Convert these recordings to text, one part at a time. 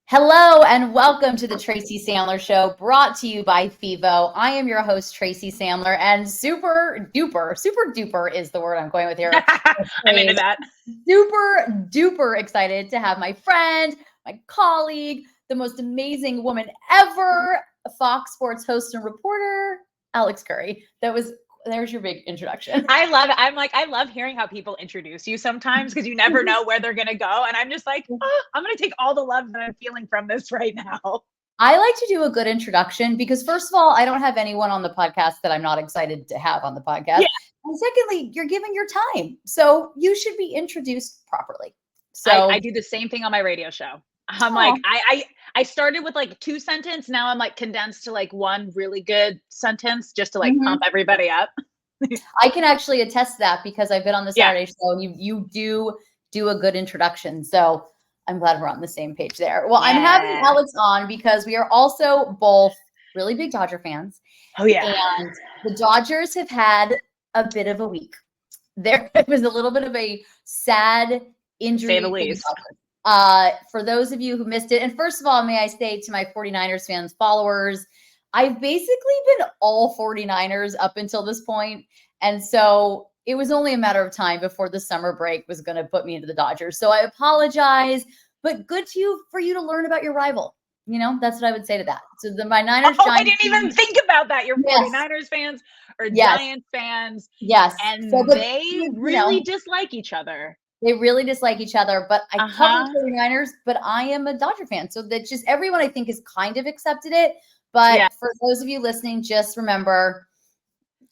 Hello and welcome to the Tracy Sandler Show, brought to you by FIVO. I am your host, Tracy Sandler, and super duper is the word I'm going with here. I'm into that. Super duper excited to have my friend, my colleague, the most amazing woman ever, Fox Sports host and reporter, Alex Curry. There's your big introduction. I love it. I love hearing how people introduce you sometimes because you never know where they're going to go. And I'm just like, I'm going to take all the love that I'm feeling from this right now. I like to do a good introduction because, first of all, I don't have anyone on the podcast that I'm not excited to have on the podcast. Yeah. And secondly, you're giving your time. So you should be introduced properly. So I do the same thing on my radio show. I'm like, I started with like 2 sentences. Now I'm like condensed to like 1 really good sentence just to like pump everybody up. I can actually attest to that because I've been on the Saturday show and you do a good introduction. So I'm glad we're on the same page there. Well, I'm having Alex on because we are also both really big Dodger fans. Oh, yeah. And the Dodgers have had a bit of a week. There was a little bit of a sad injury. Say the least. For those of you who missed it, and first of all, may I say to my 49ers fans, followers, I've basically been all 49ers up until this point. And so it was only a matter of time before the summer break was going to put me into the Dodgers. So I apologize, but good for you to learn about your rival. You know, that's what I would say to that. So my Niners. I didn't even think about that. You're 49ers fans or Giants fans. Yes. And so they really dislike each other. They really dislike each other, but I cover 49ers, but I am a Dodger fan. So that just everyone I think has kind of accepted it. But for those of you listening, just remember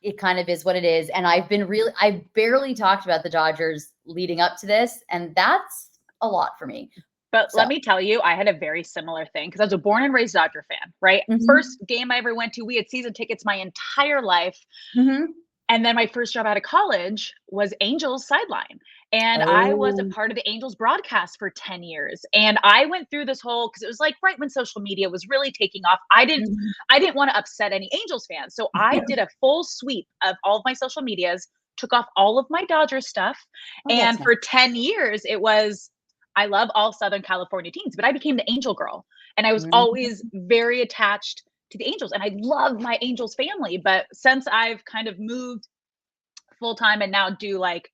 it kind of is what it is. And I barely talked about the Dodgers leading up to this. And that's a lot for me. But let me tell you, I had a very similar thing because I was a born and raised Dodger fan, right? First game I ever went to, we had season tickets my entire life. And then my first job out of college was Angels sideline. And I was a part of the Angels broadcast for 10 years. And I went through this whole, because it was like right when social media was really taking off. I didn't want to upset any Angels fans. So I did a full sweep of all of my social medias, took off all of my Dodgers stuff. And for 10 years, it was, I love all Southern California teams, but I became the Angel girl. And I was always very attached to the Angels. And I love my Angels family. But since I've kind of moved full time and now do like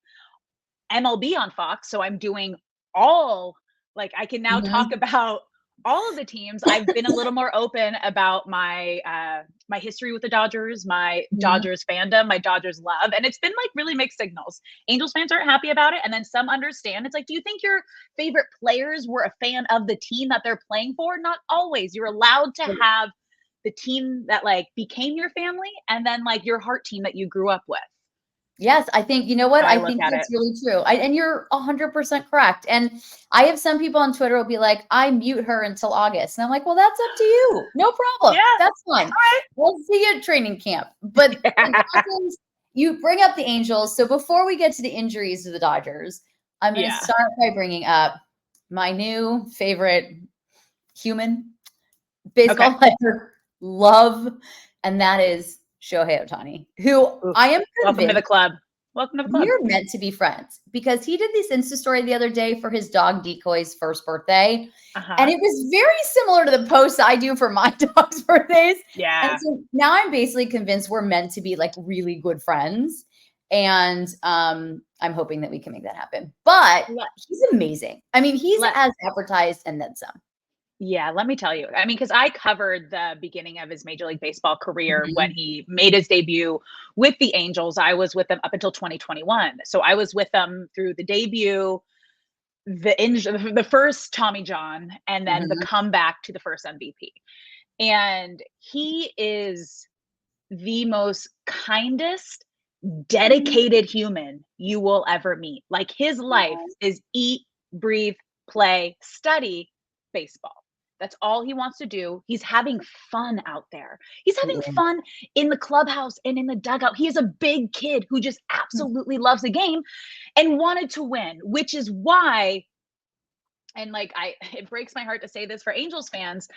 MLB on Fox, so I'm doing all, like I can now talk about all of the teams. I've been a little more open about my my history with the Dodgers, my Dodgers fandom, my Dodgers love, and it's been like really mixed signals. Angels fans aren't happy about it, and then some understand. It's like, do you think your favorite players were a fan of the team that they're playing for? Not always. You're allowed to have the team that like became your family, and then like your heart team that you grew up with. Yes, I think, you know what? I think that's really true. And you're 100% correct. And I have some people on Twitter will be like, I mute her until August. And I'm like, well, that's up to you. No problem. Yeah, that's fine. All right. We'll see you at training camp. But you bring up the Angels. So before we get to the injuries to the Dodgers, I'm going to start by bringing up my new favorite human baseball player, love, and that is Shohei Ohtani, who I am convinced. Welcome to the club. Welcome to the club. We're meant to be friends because he did this Insta story the other day for his dog Decoy's first birthday. And it was very similar to the posts I do for my dog's birthdays. Yeah. And so now I'm basically convinced we're meant to be like really good friends. And I'm hoping that we can make that happen. But he's amazing. I mean, he's as advertised and then some. Yeah, let me tell you. I mean, because I covered the beginning of his Major League Baseball career when he made his debut with the Angels. I was with them up until 2021. So I was with them through the debut, the first Tommy John, and then the comeback to the first MVP. And he is the most kindest, dedicated human you will ever meet. Like his life is eat, breathe, play, study baseball. That's all he wants to do. He's having fun out there. He's having fun in the clubhouse and in the dugout. He is a big kid who just absolutely loves the game and wanted to win, which is why, and like it breaks my heart to say this for Angels fans,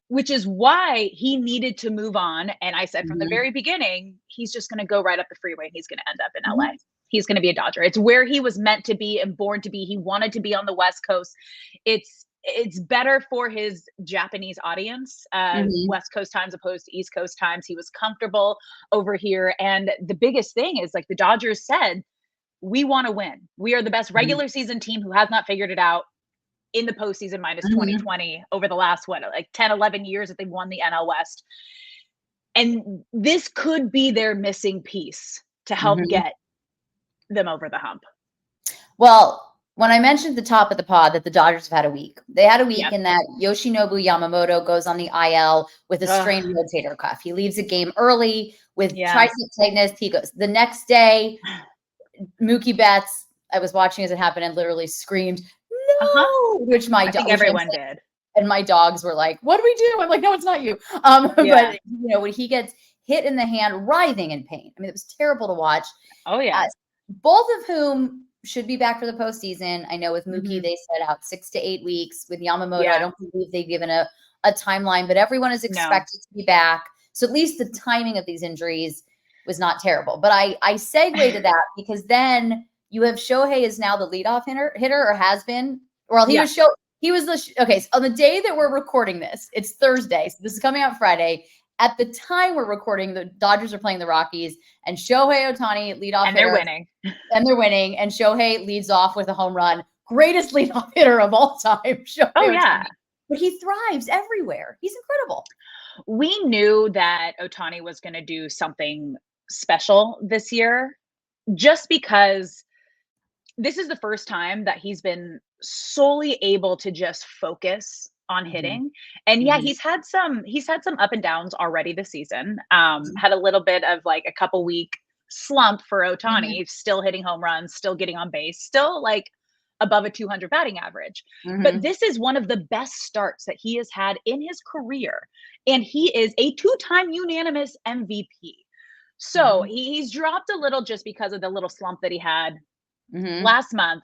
which is why he needed to move on. And I said from the very beginning, he's just going to go right up the freeway and he's going to end up in LA. He's going to be a Dodger. It's where he was meant to be and born to be. He wanted to be on the West Coast. it's better for his Japanese audience, West Coast times opposed to East Coast times. He was comfortable over here. And the biggest thing is, like the Dodgers said, we want to win. We are the best regular season team who has not figured it out in the postseason minus 2020 over the last, 10, 11 years that they've won the NL West. And this could be their missing piece to help get them over the hump. Well, when I mentioned at the top of the pod that the Dodgers have had a week, they had a week in that Yoshinobu Yamamoto goes on the IL with a strained rotator cuff. He leaves a game early with tricep tightness. He goes the next day. Mookie Betts, I was watching as it happened and literally screamed, no, which I think everyone did. And my dogs were like, what do we do? I'm like, no, it's not you. But when he gets hit in the hand, writhing in pain. I mean, it was terrible to watch. Oh, yeah. Both of whom should be back for the postseason. I know with Mookie, they said out 6 to 8 weeks. With Yamamoto, I don't believe they've given a timeline, but everyone is expected to be back. So at least the timing of these injuries was not terrible. But I segue to that because then you have Shohei is now the leadoff hitter or has been. Well, he was okay. So on the day that we're recording this, it's Thursday. So this is coming out Friday. At the time we're recording, the Dodgers are playing the Rockies, and Shohei Ohtani leadoff hitter. And they're winning. And they're winning. And Shohei leads off with a home run. Greatest leadoff hitter of all time. Shohei Ohtani. But he thrives everywhere. He's incredible. We knew that Ohtani was going to do something special this year just because this is the first time that he's been solely able to just focus on hitting. And he's had some up and downs already this season. Had a little bit of like a couple week slump for Ohtani, still hitting home runs, still getting on base, still like above a 200 batting average. But this is one of the best starts that he has had in his career. And he is a 2-time unanimous MVP. So he's dropped a little just because of the little slump that he had last month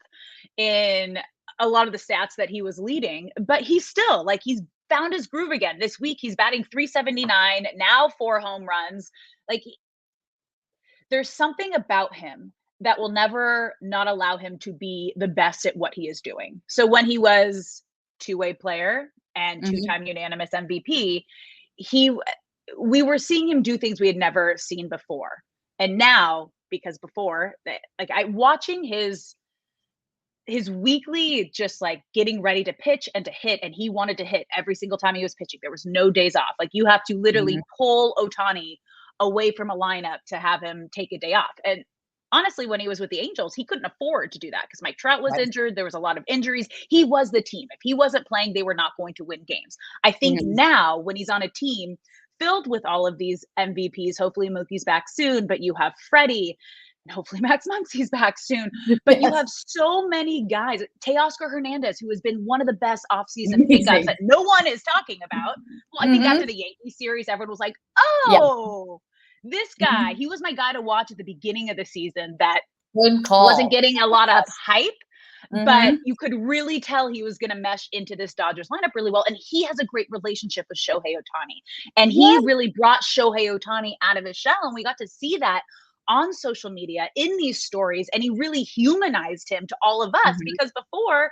in a lot of the stats that he was leading, but he's still like, he's found his groove again. This week, he's batting .379, now 4 home runs. Like there's something about him that will never not allow him to be the best at what he is doing. So when he was two-way player and 2-time unanimous MVP, we were seeing him do things we had never seen before. And now, because before that, like watching his weekly, just like getting ready to pitch and to hit, and he wanted to hit every single time he was pitching. There was no days off. Like you have to literally pull Ohtani away from a lineup to have him take a day off. And honestly, when he was with the Angels, he couldn't afford to do that because Mike Trout was injured. There was a lot of injuries. He was the team. If he wasn't playing, they were not going to win games. I think now when he's on a team filled with all of these MVPs, hopefully Mookie's back soon, but you have Freddie, and hopefully Max Muncy's back soon. But you have so many guys. Teoscar Hernandez, who has been one of the best offseason pickups that no one is talking about. Well, I think after the Yankees series, everyone was like, this guy, he was my guy to watch at the beginning of the season that wasn't getting a lot of hype. But you could really tell he was going to mesh into this Dodgers lineup really well. And he has a great relationship with Shohei Ohtani. And he really brought Shohei Ohtani out of his shell. And we got to see that on social media in these stories. And he really humanized him to all of us because before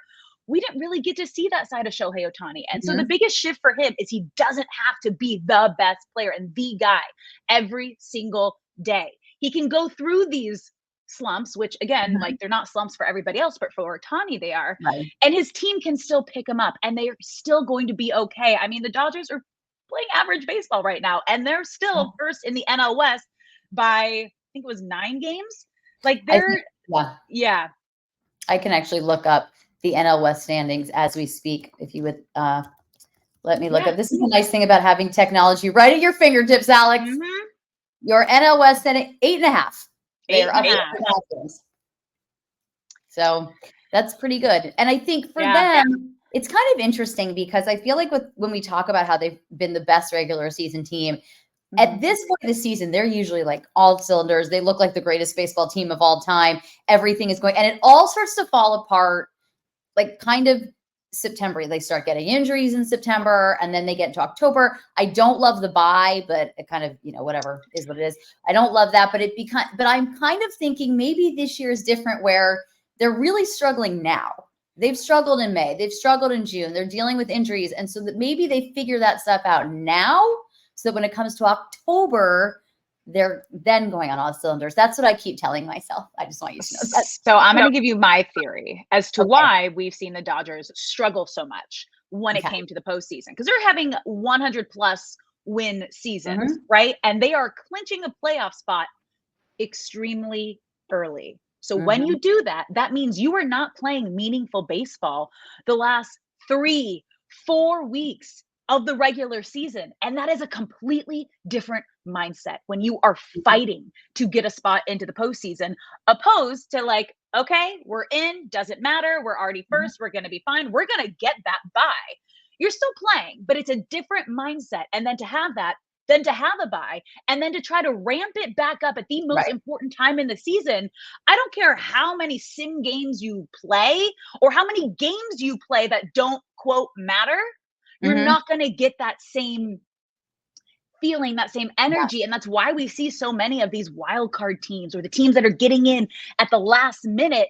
we didn't really get to see that side of Shohei Ohtani. And so the biggest shift for him is he doesn't have to be the best player and the guy every single day. He can go through these slumps, which again, like they're not slumps for everybody else, but for Ohtani they are. And his team can still pick him up and they're still going to be okay. I mean, the Dodgers are playing average baseball right now and they're still first in the NL West by, I think it was 9 games. Like they're, I can actually look up the NL West standings as we speak. If you would let me look up. This is the nice thing about having technology right at your fingertips, Alex. Your NL West standing 8.5. They're up 8.5 games. So that's pretty good. And I think for them, it's kind of interesting because I feel like when we talk about how they've been the best regular season team, at this point of the season, they're usually like all cylinders. They look like the greatest baseball team of all time. Everything is going, and it all starts to fall apart like kind of September. They start getting injuries in September and then they get into October. I don't love the bye, but it kind of, whatever is what it is. I don't love that, but but I'm kind of thinking maybe this year is different where they're really struggling now They've struggled in May. They've struggled in June. They're dealing with injuries. And so that maybe they figure that stuff out now, so that when it comes to October, they're then going on all cylinders. That's what I keep telling myself. I just want you to know that. So I'm going to give you my theory as to why we've seen the Dodgers struggle so much when it came to the postseason, because they're having 100 plus win seasons, right? And they are clinching a playoff spot extremely early. So when you do that, that means you are not playing meaningful baseball the last 3-4 weeks of the regular season. And that is a completely different mindset when you are fighting to get a spot into the postseason, opposed to like, okay, we're in, doesn't matter. We're already first. We're going to be fine. We're going to get that bye. You're still playing, but it's a different mindset. And then to have that, then to have a bye, and then to try to ramp it back up at the most important time in the season. I don't care how many sim games you play or how many games you play that don't, quote, matter. You're not going to get that same feeling, that same energy. And that's why we see so many of these wild card teams, or the teams that are getting in at the last minute,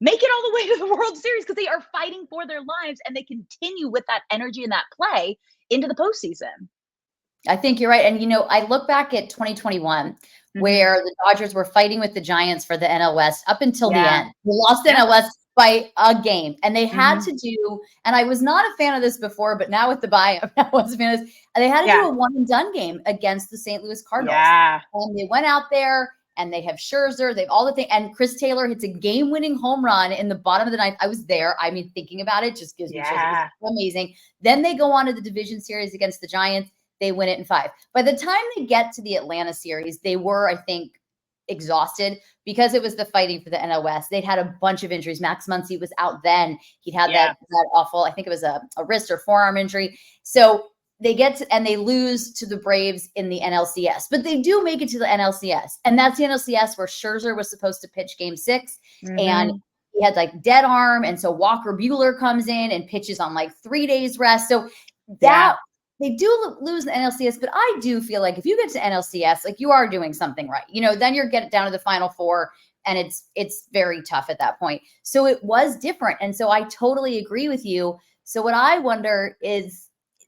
make it all the way to the World Series, because they are fighting for their lives and they continue with that energy and that play into the postseason. I think you're right. And, you know, I look back at 2021, where the Dodgers were fighting with the Giants for the NL West up until the end. They lost the NL West by a game, and they had to do, and I was not a fan of this before, but now with the bye, I was a fan of this. And they had to do a one and done game against the St. Louis Cardinals. And they went out there, and they have Scherzer, they have all the things, and Chris Taylor hits a game-winning home run in the bottom of the ninth. I was there. I mean, thinking about it just gives me chills. It was amazing. Then they go on to the division series against the Giants. They win it in 5. By the time they get to the Atlanta series, they were, I think, exhausted, because it was the fighting for the NL West. They'd had a bunch of injuries. Max Muncy was out then. He'd had that awful, I think it was a wrist or forearm injury. So they get to, and they lose to the Braves in the NLCS, but they do make it to the NLCS. And that's the NLCS where Scherzer was supposed to pitch game 6, and he had like dead arm. And so Walker Buehler comes in and pitches on like 3 days rest. So that they do lose the NLCS, but I do feel like if you get to NLCS, like you are doing something right. You know, then you're getting down to the Final Four, and it's very tough at that point. So it was different. And so I totally agree with you. So what I wonder is,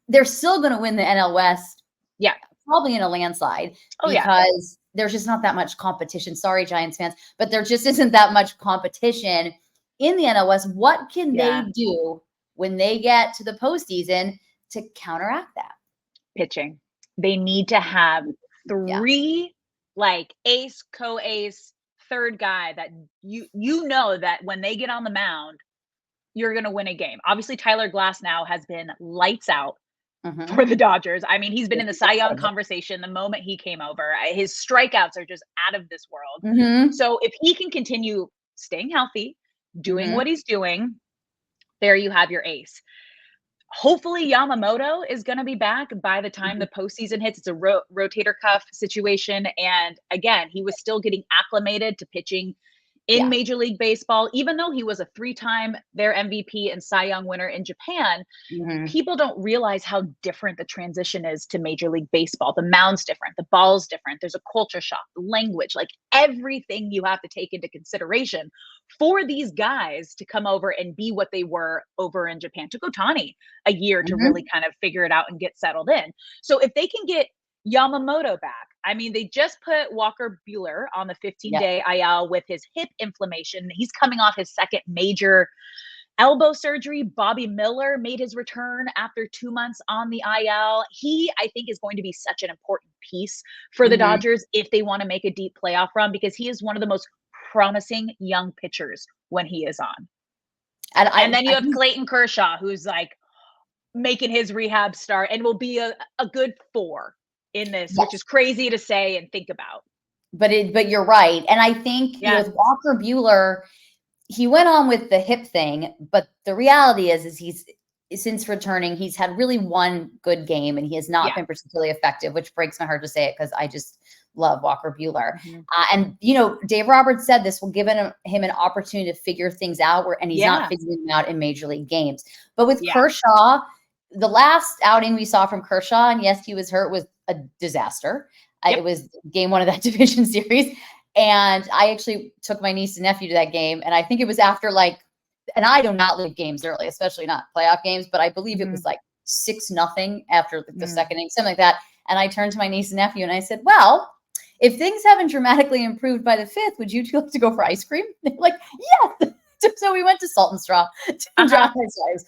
they're still going to win the NL West. Yeah. Probably in a landslide, because there's just not that much competition. Sorry, Giants fans, but there just isn't that much competition in the NL West. What can they do when they get to the postseason to counteract that? Pitching. They need to have 3 like ace, co-ace, third guy that you know that when they get on the mound, you're going to win a game. Obviously, Tyler Glasnow has been lights out for the Dodgers. I mean, he's been in the Cy Young conversation the moment he came over. His strikeouts are just out of this world. So if he can continue staying healthy, doing what he's doing, there you have your ace. Hopefully Yamamoto is going to be back by the time the postseason hits. It's a rotator cuff situation. And again, he was still getting acclimated to pitching in Major League Baseball, even though he was a 3-time their MVP and Cy Young winner in Japan. People don't realize how different the transition is to Major League Baseball. The mound's different, the ball's different. There's a culture shock, the language, like everything you have to take into consideration for these guys to come over and be what they were over in Japan. It took Ohtani a year to really kind of figure it out and get settled in. So if they can get Yamamoto back, I mean, they just put Walker Buehler on the 15-day IL with his hip inflammation. He's coming off his second major elbow surgery. Bobby Miller made his return after 2 months on the IL. He, I think, is going to be such an important piece for the Dodgers if they want to make a deep playoff run, because he is one of the most promising young pitchers when he is on. And then you have Clayton Kershaw, who's like making his rehab start and will be a good 4 in this, which is crazy to say and think about. But you're right. And I think with Walker Buehler, he went on with the hip thing, but the reality is he's, since returning, he's had really one good game, and he has not been particularly effective, which breaks my heart to say it, because I just love Walker Buehler. And, you know, Dave Roberts said this will give him an opportunity to figure things out, and he's not figuring them out in Major League games. But with Kershaw, the last outing we saw from Kershaw, and yes, he was hurt, was a disaster. It was game 1 of that division series. And I actually took my niece and nephew to that game. And I think it was after like and I do not leave games early, especially not playoff games, but I believe it was like 6-0 after the second inning, something like that. And I turned to my niece and nephew and I said, well, if things haven't dramatically improved by the 5th, would you two like to go for ice cream? They're like, yes. So we went to Salt and Straw to dry ice lives.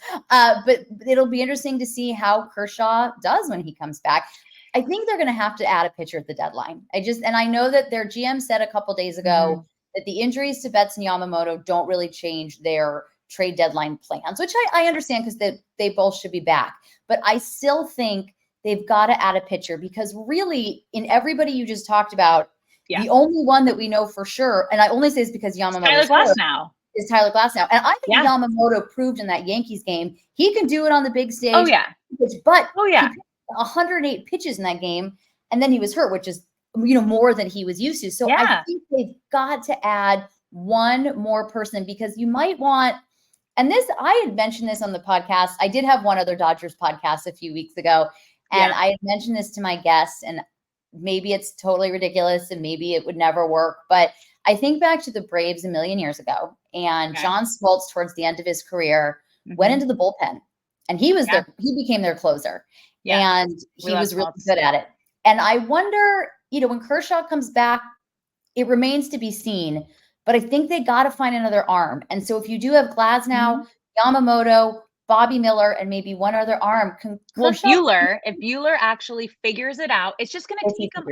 But it'll be interesting to see how Kershaw does when he comes back. I think they're going to have to add a pitcher at the deadline. And I know that their GM said a couple days ago that the injuries to Betts and Yamamoto don't really change their trade deadline plans, which I understand because they both should be back. But I still think they've got to add a pitcher because really in everybody you just talked about, the only one that we know for sure, and I only say this because Yamamoto is Tyler Glass now. And I think Yamamoto proved in that Yankees game, he can do it on the big stage. Oh, yeah. But he pitched 108 pitches in that game, and then he was hurt, which is, more than he was used to. So I think they've got to add one more person because you might want, and this, I had mentioned this on the podcast. I did have one other Dodgers podcast a few weeks ago, and I had mentioned this to my guests, and maybe it's totally ridiculous and maybe it would never work, but I think back to the Braves a million years ago, and John Smoltz towards the end of his career went into the bullpen, and he became their closer, and he was really good at it. And I wonder, when Kershaw comes back, it remains to be seen, but I think they got to find another arm. And so if you do have Glasnow, Yamamoto, Bobby Miller, and maybe one other arm. If Buehler actually figures it out, it's just going to take him.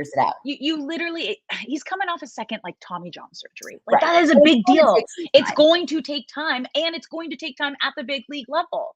You literally, he's coming off a second Tommy John surgery. That is a big deal. It's going to take time, and it's going to take time at the big league level.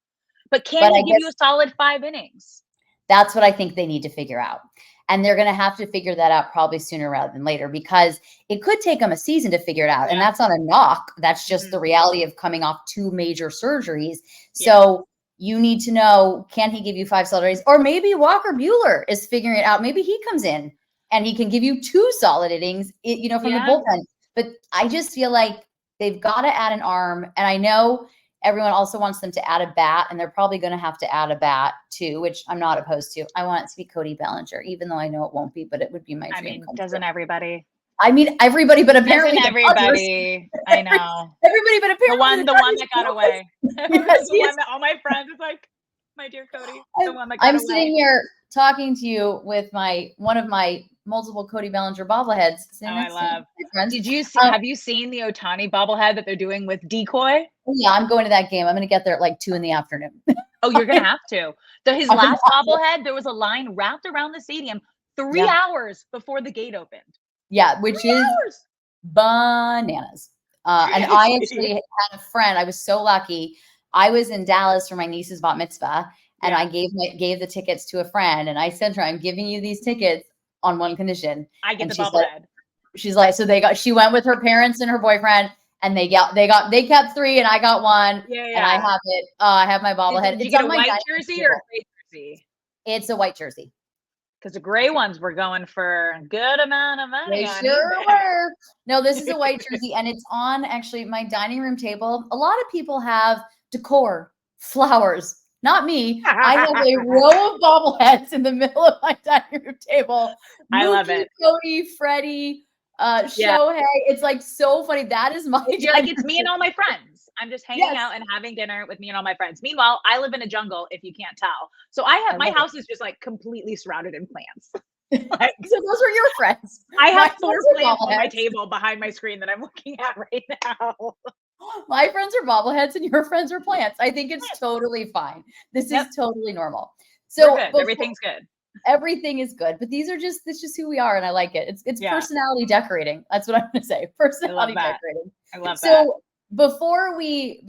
But he give you a solid 5 innings? That's what I think they need to figure out. And they're going to have to figure that out probably sooner rather than later because it could take them a season to figure it out. And that's not a knock. That's just the reality of coming off 2 major surgeries. So you need to know, can he give you 5 solid innings? Or maybe Walker Buehler is figuring it out. Maybe he comes in and he can give you 2 solid innings, from the bullpen. But I just feel like they've got to add an arm. And I know everyone also wants them to add a bat, and they're probably going to have to add a bat too, which I'm not opposed to. I want it to be Cody Bellinger, even though I know it won't be, but it would be my dream. Doesn't everybody? I mean, everybody, but apparently everybody. I know. Everybody, but apparently the one that got away. One that all my friends is like, my dear Cody, the one that got away. I'm sitting here talking to you with one of my multiple Cody Bellinger bobbleheads. I love. Did you see? Have you seen the Ohtani bobblehead that they're doing with Decoy? Yeah, I'm going to that game. I'm going to get there at 2 p.m. Oh, you're going to have to. So his last bobblehead, there was a line wrapped around the stadium 3 hours before the gate opened. Yeah, which is bananas. And I actually had a friend. I was so lucky. I was in Dallas for my niece's bat mitzvah, and I gave the tickets to a friend, and I said to her, "I'm giving you these tickets on one condition." I get the bobblehead. She's like, she went with her parents and her boyfriend, and they kept 3, and I got 1, and I have it. I have my bobblehead. Did you get a white jersey or a gray jersey? It's a white jersey. Because the gray ones were going for a good amount of money. They sure were. No, this is a white jersey, and it's on actually my dining room table. A lot of people have decor, flowers. Not me. I have a row of bobbleheads in the middle of my dining room table. I love it. Cody, Freddie, Shohei. It's so funny. That is my. It's me and all my friends. I'm just hanging out and having dinner with me and all my friends. Meanwhile, I live in a jungle, if you can't tell. So my house is just completely surrounded in plants. So those are your friends. I have 4 plants on my table behind my screen that I'm looking at right now. My friends are bobbleheads and your friends are plants. I think it's totally fine. This is totally normal. So everything's good. Everything is good, but it's just who we are, and I like it. It's personality decorating. That's what I'm going to say. Personality decorating. I love that. So before we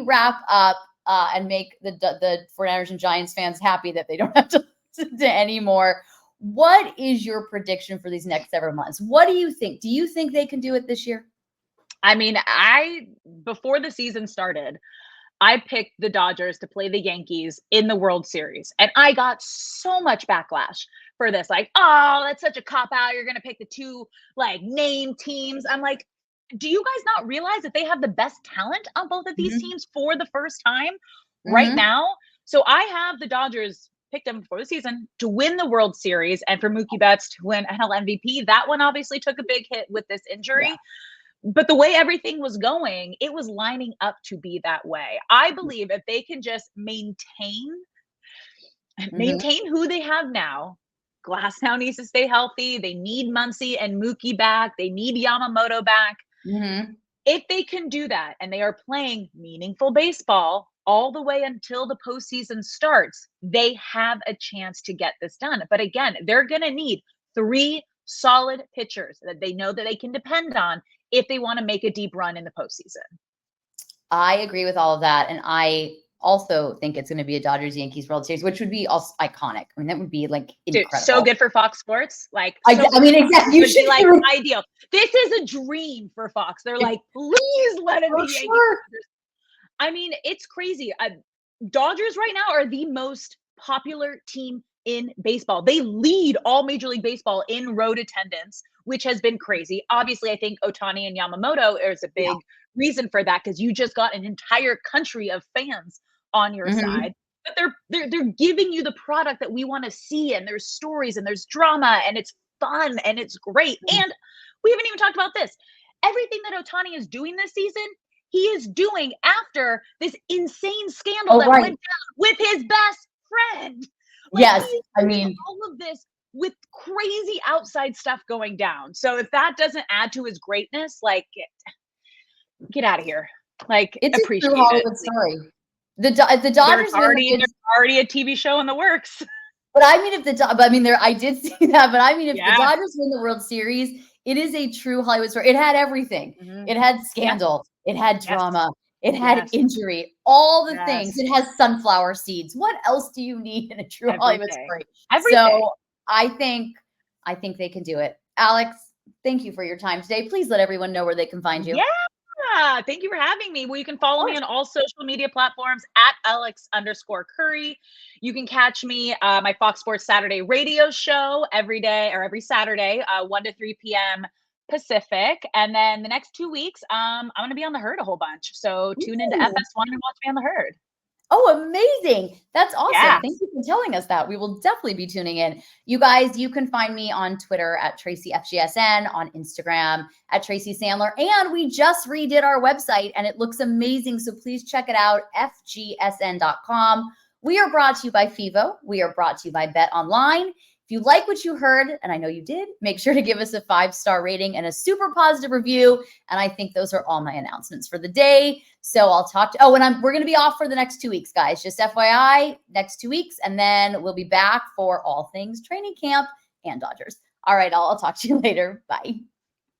wrap up and make the 49ers and Giants fans happy that they don't have to listen to anymore, what is your prediction for these next several months? What do you think? Do you think they can do it this year? I mean, before the season started, I picked the Dodgers to play the Yankees in the World Series. And I got so much backlash for this. Oh, that's such a cop-out. You're going to pick the 2 name teams. I'm like, do you guys not realize that they have the best talent on both of these teams for the first time right now? So I have the Dodgers picked them before the season to win the World Series and for Mookie Betts to win NL MVP. That one obviously took a big hit with this injury. But the way everything was going, it was lining up to be that way. I believe if they can just maintain who they have now. Glass now needs to stay healthy. They need Muncy and Mookie back. They need Yamamoto back. If they can do that and they are playing meaningful baseball all the way until the postseason starts, they have a chance to get this done. But again, they're going to need 3 solid pitchers that they know that they can depend on if they want to make a deep run in the postseason. I agree with all of that. And I also think it's going to be a Dodgers-Yankees World Series, which would be also iconic. I mean, that would be like incredible. Dude, so good for Fox Sports. Like, I mean, exactly. You should be like ideal. This is a dream for Fox. They're like, please let it be Yankees. I mean, it's crazy. Dodgers right now are the most popular team in baseball. They lead all Major League Baseball in road attendance, which has been crazy. Obviously, I think Ohtani and Yamamoto is a big reason for that, because you just got an entire country of fans on your side. But they're giving you the product that we want to see, and there's stories and there's drama and it's fun and it's great. And we haven't even talked about this. Everything that Ohtani is doing this season, he is doing after this insane scandal that went down with his best friend. Like, yes, I mean, all of this with crazy outside stuff going down. So if that doesn't add to his greatness, like, get out of here. Like, it's appreciate a true Hollywood story. The Dodgers, there's already a TV show in the works. But I mean, I did see that. But I mean, if the Dodgers win the World Series, it is a true Hollywood story. It had everything. It had scandal. It had drama. It had injury. All the things. It has sunflower seeds. What else do you need in a true Hollywood story? So I think they can do it. Alex, thank you for your time today. Please let everyone know where they can find you. Yeah, thank you for having me. Well, you can follow me on all social media platforms at Alex_Curry. You can catch me, my Fox Sports Saturday radio show every day or every Saturday, 1 to 3 p.m. Pacific. And then the next 2 weeks, I'm going to be on The Herd a whole bunch. So tune into FS1 and watch me on The Herd. Oh, amazing. That's awesome. Thank you for telling us that. We will definitely be tuning in. You guys, you can find me on Twitter at Tracy FGSN, on Instagram at Tracy Sandler. And we just redid our website and it looks amazing. So please check it out, FGSN.com. We are brought to you by FIVO. We are brought to you by Bet Online. If you like what you heard, and I know you did, make sure to give us a 5-star rating and a super positive review. And I think those are all my announcements for the day. So I'll talk to, we're going to be off for the next 2 weeks, guys. Just FYI, next 2 weeks. And then we'll be back for all things training camp and Dodgers. All right, I'll talk to you later. Bye.